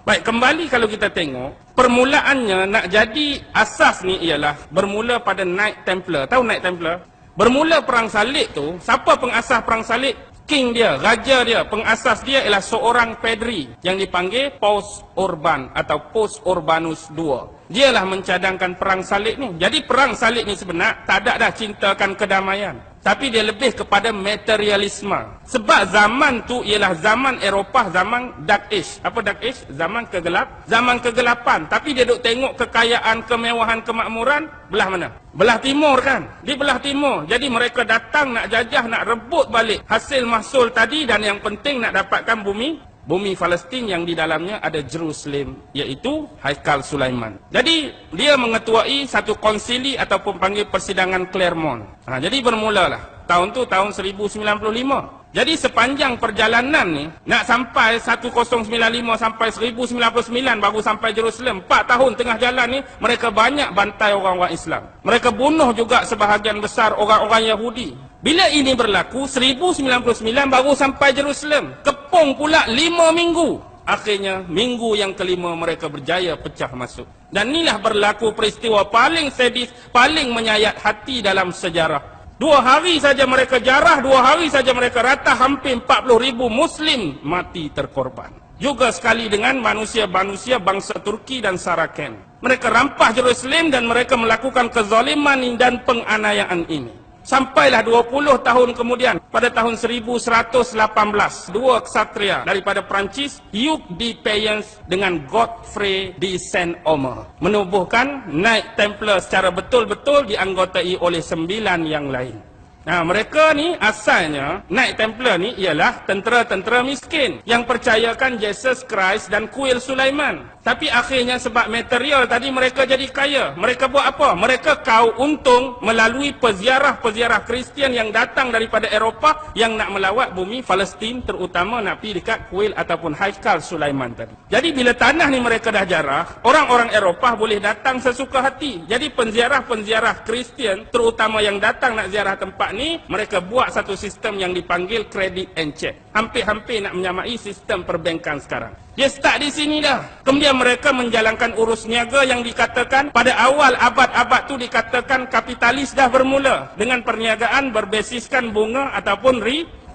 Baik, kembali kalau kita tengok, permulaannya nak jadi asas ni ialah bermula pada Knight Templar. Tahu Knight Templar? Bermula perang salib tu, siapa pengasas perang salib? King dia, raja dia, pengasas dia ialah seorang padri yang dipanggil Paus Urban atau Paus Urbanus II. Dialah mencadangkan perang salib ni. Jadi perang salib ni sebenar tak ada dah cintakan kedamaian, tapi dia lebih kepada materialisme. Sebab zaman tu ialah zaman Eropah, zaman Dark Age. Apa Dark Age? Zaman kegelap, zaman kegelapan. Tapi dia duk tengok kekayaan, kemewahan, kemakmuran belah mana? Belah timur kan? Di belah timur. Jadi mereka datang nak jajah, nak rebut balik hasil mahsul tadi, dan yang penting nak dapatkan bumi Palestin yang di dalamnya ada Jerusalem, iaitu Haikal Sulaiman. Jadi dia mengetuai satu konsili ataupun panggil persidangan Claremont. Jadi bermulalah tahun tu tahun 1095. Jadi sepanjang perjalanan ni nak sampai 1095 sampai 1099 baru sampai Jerusalem. 4 tahun tengah jalan ni mereka banyak bantai orang-orang Islam. Mereka bunuh juga sebahagian besar orang-orang Yahudi. Bila ini berlaku 1099 baru sampai Jerusalem. Kepung pula 5 minggu. Akhirnya minggu yang kelima mereka berjaya pecah masuk. Dan inilah berlaku peristiwa paling sadis, paling menyayat hati dalam sejarah. 2 hari saja mereka jarah, 2 hari saja mereka rata, hampir 40,000 Muslim mati terkorban. Juga sekali dengan manusia-manusia bangsa Turki dan Saraken. Mereka rampas Jerusalem dan mereka melakukan kezaliman dan penganiayaan ini. Sampailah 20 tahun kemudian, pada tahun 1118, 2 ksatria daripada Perancis, Hugh de Payens dengan Godfrey de Saint-Omer, menubuhkan Knight Templar secara betul-betul dianggotai oleh 9 yang lain. Mereka ni asalnya, Knight Templar ni ialah tentera-tentera miskin yang percayakan Jesus Christ dan kuil Sulaiman. Tapi akhirnya sebab material tadi mereka jadi kaya. Mereka buat apa? Mereka kau untung melalui peziarah-peziarah Kristian yang datang daripada Eropah yang nak melawat bumi Palestin, terutama nak pergi dekat kuil ataupun Haikal Sulaiman tadi. Jadi bila tanah ni mereka dah jarah, orang-orang Eropah boleh datang sesuka hati. Jadi penziarah-penziarah Kristian, terutama yang datang nak ziarah tempat ni, mereka buat satu sistem yang dipanggil credit and check. Hampir-hampir nak menyamai sistem perbankan sekarang. Dia start di sini dah. Kemudian mereka menjalankan urus niaga yang dikatakan pada awal abad-abad tu dikatakan kapitalis dah bermula dengan perniagaan berbasiskan bunga ataupun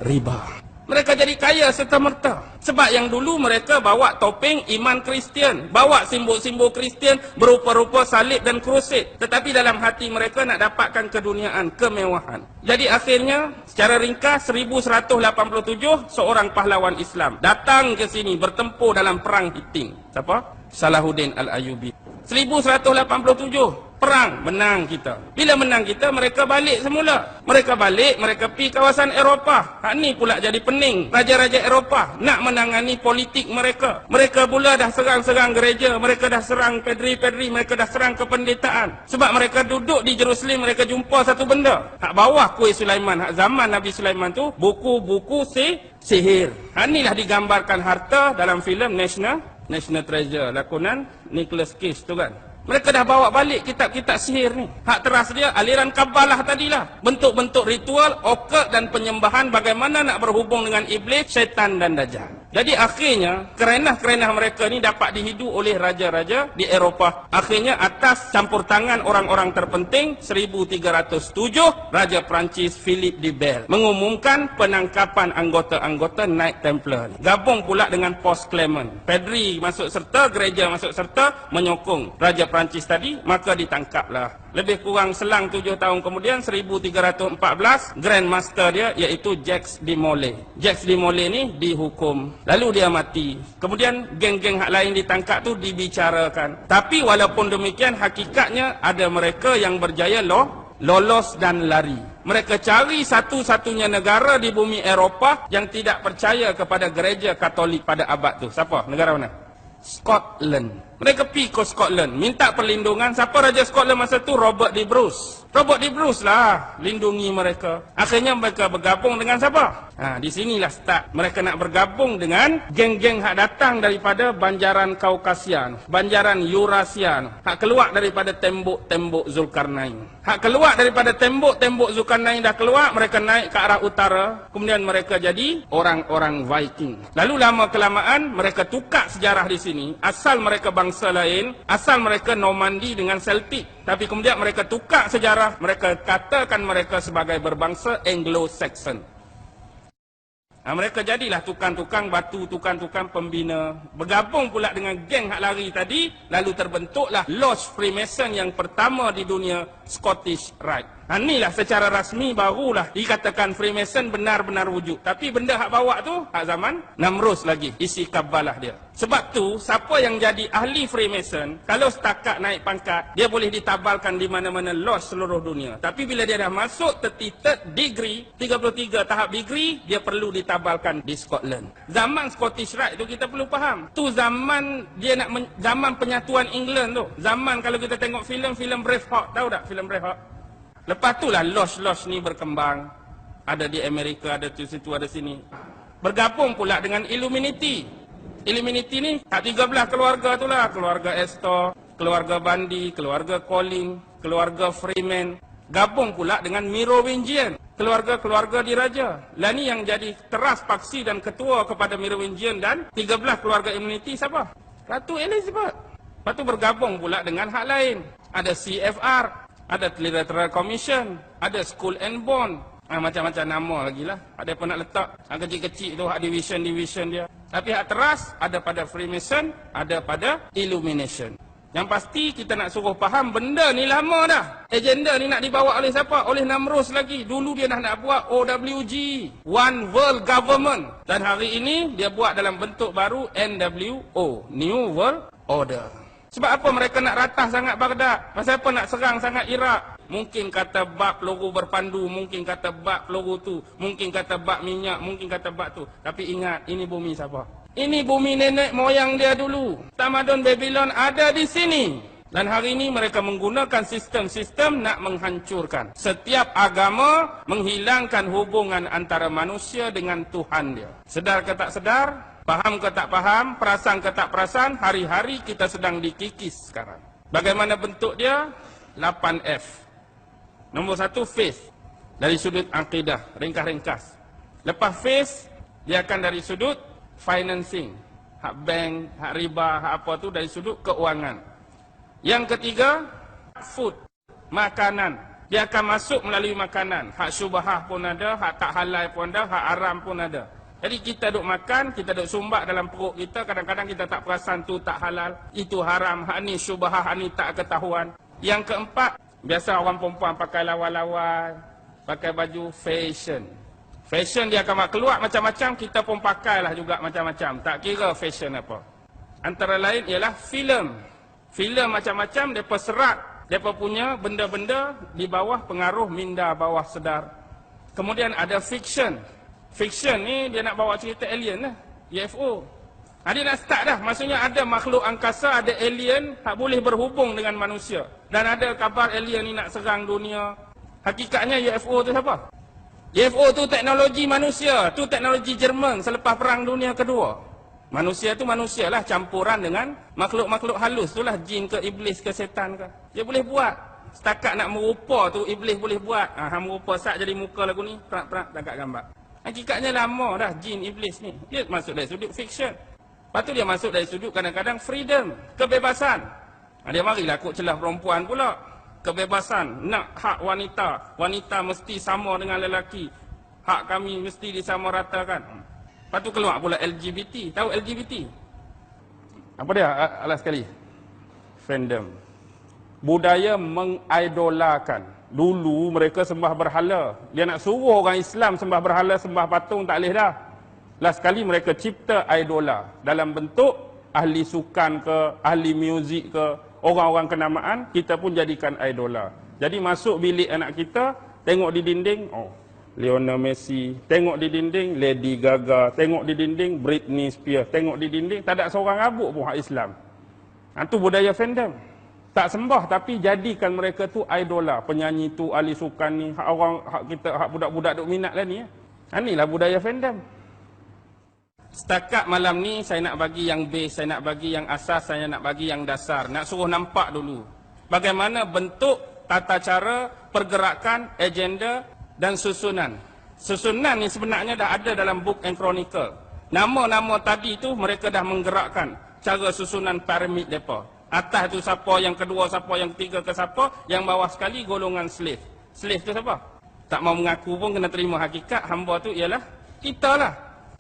riba. Mereka jadi kaya serta-merta. Sebab yang dulu mereka bawa topeng iman Kristian, bawa simbol-simbol Kristian berupa-rupa salib dan krusid. Tetapi dalam hati mereka nak dapatkan keduniaan, kemewahan. Jadi akhirnya secara ringkas 1187 seorang pahlawan Islam datang ke sini bertempur dalam perang Hittin. Siapa? Salahuddin Al-Ayyubi. 1187 perang, menang kita. Bila menang kita, mereka balik semula. Mereka balik, mereka pergi kawasan Eropah. Ni pula jadi pening. Raja-raja Eropah nak menangani politik mereka. Mereka pula dah serang-serang gereja, mereka dah serang pedri-pedri, mereka dah serang kependetaan. Sebab mereka duduk di Jerusalem, mereka jumpa satu benda. Hak bawah kuil Sulaiman, hak zaman Nabi Sulaiman tu, buku-buku sihir. Inilah digambarkan harta dalam filem National Treasure, lakonan Nicolas Cage tu kan. Mereka dah bawa balik kitab-kitab sihir ni. Hak teras dia aliran Kabalah tadilah. Bentuk-bentuk ritual, occult dan penyembahan bagaimana nak berhubung dengan iblis, syaitan dan dajjal. Jadi akhirnya kerenah-kerenah mereka ni dapat dihidu oleh raja-raja di Eropah. Akhirnya atas campur tangan orang-orang terpenting 1307 Raja Perancis Philip de Bell mengumumkan penangkapan anggota-anggota Knight Templar ni. Gabung pula dengan Paus Clement. Padri masuk serta, gereja masuk serta menyokong Raja Perancis tadi, maka ditangkaplah. Lebih kurang selang 7 tahun kemudian 1314 Grand Master dia iaitu Jacques de Molay. Jacques de Molay ni dihukum. Lalu dia mati. Kemudian geng-geng hak lain ditangkap tu dibicarakan. Tapi walaupun demikian hakikatnya ada mereka yang berjaya lolos dan lari. Mereka cari satu-satunya negara di bumi Eropah yang tidak percaya kepada gereja Katolik pada abad tu. Siapa? Negara mana? Scotland. Mereka pergi ke Scotland, minta perlindungan. Siapa Raja Scotland masa tu? Robert de Bruce. Robert de Bruce lah lindungi mereka. Akhirnya mereka bergabung dengan siapa? Di sinilah start. Mereka nak bergabung dengan geng-geng hak datang daripada banjaran Kaukasia, banjaran Eurasia, hak keluar daripada tembok-tembok Zulkarnain. Hak keluar daripada tembok-tembok Zulkarnain dah keluar, mereka naik ke arah utara, kemudian mereka jadi orang-orang Viking. Lalu lama kelamaan mereka tukar sejarah di sini. Asal mereka bangsa lain, asal mereka Normandy dengan Celtic. Tapi kemudian mereka tukar sejarah, mereka katakan mereka sebagai berbangsa Anglo-Saxon. Mereka jadilah tukang-tukang batu, tukang-tukang pembina. Bergabung pula dengan geng hak lari tadi, lalu terbentuklah Lodge Freemason yang pertama di dunia, Scottish Rite. Inilah secara rasmi barulah dikatakan Freemason benar-benar wujud. Tapi benda hak bawa tu, hak zaman Namrus lagi, isi kabalah dia. Sebab tu, siapa yang jadi ahli Freemason, kalau setakat naik pangkat, dia boleh ditabalkan di mana-mana lodge seluruh dunia. Tapi bila dia dah masuk 33 degree, 33 tahap degree, dia perlu ditabalkan di Scotland. Zaman Scottish Rite tu kita perlu faham. Tu zaman dia zaman penyatuan England tu. Zaman kalau kita tengok filem Braveheart, tahu tak filem Braveheart? Lepas tu lah lodge-lodge ni berkembang. Ada di Amerika, ada di situ, ada sini. Bergabung pula dengan Illuminati. Illuminati ni tak 13 keluarga tu lah. Keluarga Astor, keluarga Bundy, keluarga Colling, keluarga Freeman. Gabung pula dengan Merovingian, keluarga-keluarga diraja. Lah ni yang jadi teras paksi dan ketua kepada Merovingian dan 13 keluarga Illuminati siapa? Ratu Elizabeth. Lepas tu bergabung pula dengan hak lain. Ada CFR, ada Electoral Commission, ada Skull and Bone. Macam-macam nama lagi lah. Ada apa nak letak. Kecil-kecil tu hak division dia. Tapi hak teras ada pada Freemason, ada pada Illumination. Yang pasti kita nak suruh faham benda ni lama dah. Agenda ni nak dibawa oleh siapa? Oleh Namrus lagi. Dulu dia nak buat OWG, One World Government. Dan hari ini dia buat dalam bentuk baru NWO, New World Order. Sebab apa mereka nak ratah sangat Baghdad? Pasal apa nak serang sangat Iraq? Mungkin kata bab peluru berpandu, mungkin kata bab peluru tu, mungkin kata bab minyak, mungkin kata bab tu. Tapi ingat, ini bumi siapa? Ini bumi nenek moyang dia dulu. Tamadun Babylon ada di sini. Dan hari ini mereka menggunakan sistem-sistem nak menghancurkan setiap agama, menghilangkan hubungan antara manusia dengan Tuhan dia. Sedar ke tak sedar? Faham ke tak faham, perasan ke tak perasan, hari-hari kita sedang dikikis sekarang. Bagaimana bentuk dia? 8F. Nombor 1, faith. Dari sudut akidah, ringkas-ringkas. Lepas faith, dia akan dari sudut financing. Hak bank, hak riba, hak apa tu dari sudut keuangan. Yang ketiga, food, makanan. Dia akan masuk melalui makanan. Hak syubhah pun ada, hak tak halal pun ada, hak haram pun ada. Jadi kita duk makan, kita duk sumbak dalam perut kita, kadang-kadang kita tak perasan tu tak halal, itu haram, hak ni syubhah, hak ni tak ketahuan. Yang keempat, biasa orang perempuan pakai lawa-lawa, pakai baju fashion. Fashion dia akan keluar macam-macam, kita pun pakailah juga macam-macam, tak kira fashion apa. Antara lain ialah filem. Filem macam-macam, mereka serat, mereka punya benda-benda di bawah pengaruh minda bawah sedar. Kemudian ada fiction. Fiction ni dia nak bawa cerita alien lah, UFO. Dia nak start dah, maksudnya ada makhluk angkasa, ada alien tak boleh berhubung dengan manusia. Dan ada kabar alien ni nak serang dunia. Hakikatnya UFO tu siapa? UFO tu teknologi manusia, tu teknologi Jerman selepas Perang Dunia Kedua. Manusia tu manusia lah, campuran dengan makhluk-makhluk halus tu lah, jin ke iblis ke setan ke. Dia boleh buat. Setakat nak merupa tu iblis boleh buat. Merupa sat jadi muka lagu ni, perak-perak tangkap gambar. Hakikatnya lama dah jin iblis ni. Dia masuk dari sudut fiction. Lepas tu dia masuk dari sudut kadang-kadang freedom, kebebasan. Dia marilah kok celah perempuan pula. Kebebasan, nak hak wanita. Wanita mesti sama dengan lelaki. Hak kami mesti disamaratakan. Lepas tu keluar pula LGBT. Tahu LGBT? Apa dia? Alas sekali. Fandom. Budaya mengidolakan. Dulu mereka sembah berhala. Dia nak suruh orang Islam sembah berhala, sembah patung, tak boleh dah. Last sekali mereka cipta idola. Dalam bentuk ahli sukan ke, ahli muzik ke, orang-orang kenamaan, kita pun jadikan idola. Jadi masuk bilik anak kita, tengok di dinding, Lionel Messi. Tengok di dinding, Lady Gaga. Tengok di dinding, Britney Spears. Tengok di dinding, tak ada seorang rabuk pun hak Islam. Itu budaya fandom. Tak sembah tapi jadikan mereka tu idola. Penyanyi tu, ahli sukan ni, hak orang, hak kita, hak budak-budak duk minat lah ni. Inilah budaya fandom. Setakat malam ni saya nak bagi yang base, saya nak bagi yang asas, saya nak bagi yang dasar. Nak suruh nampak dulu bagaimana bentuk, tata cara, pergerakan, agenda dan susunan. Susunan ni sebenarnya dah ada dalam book and chronicle. Nama-nama tadi tu mereka dah menggerakkan cara susunan piramid mereka. Atas tu siapa, yang kedua siapa, yang ketiga ke siapa, yang bawah sekali golongan slave. Slave tu siapa? Tak mau mengaku pun kena terima hakikat hamba tu ialah kita lah.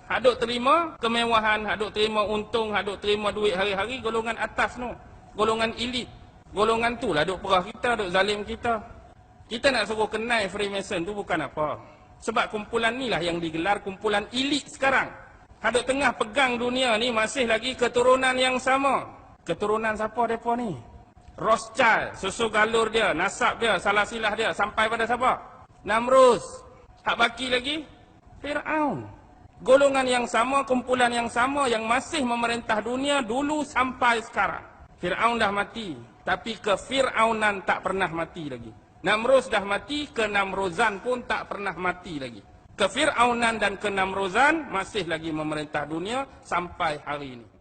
Hak duk terima kemewahan, hak duk terima untung, hak duk terima duit hari-hari, golongan atas tu. Golongan elit. Golongan tu lah duk perah kita, duk zalim kita. Kita nak suruh kenal Freemason tu bukan apa. Sebab kumpulan ni lah yang digelar kumpulan elit sekarang. Hak duk tengah pegang dunia ni masih lagi keturunan yang sama. Keturunan siapa mereka ni? Rothschild, susu galur dia, nasab dia, salah silah dia, sampai pada siapa? Namrus. Hak baki lagi? Fir'aun. Golongan yang sama, kumpulan yang sama yang masih memerintah dunia dulu sampai sekarang. Fir'aun dah mati, tapi kefir'aunan tak pernah mati lagi. Namrus dah mati, kenamruzan pun tak pernah mati lagi. Kefir'aunan dan kenamruzan masih lagi memerintah dunia sampai hari ini.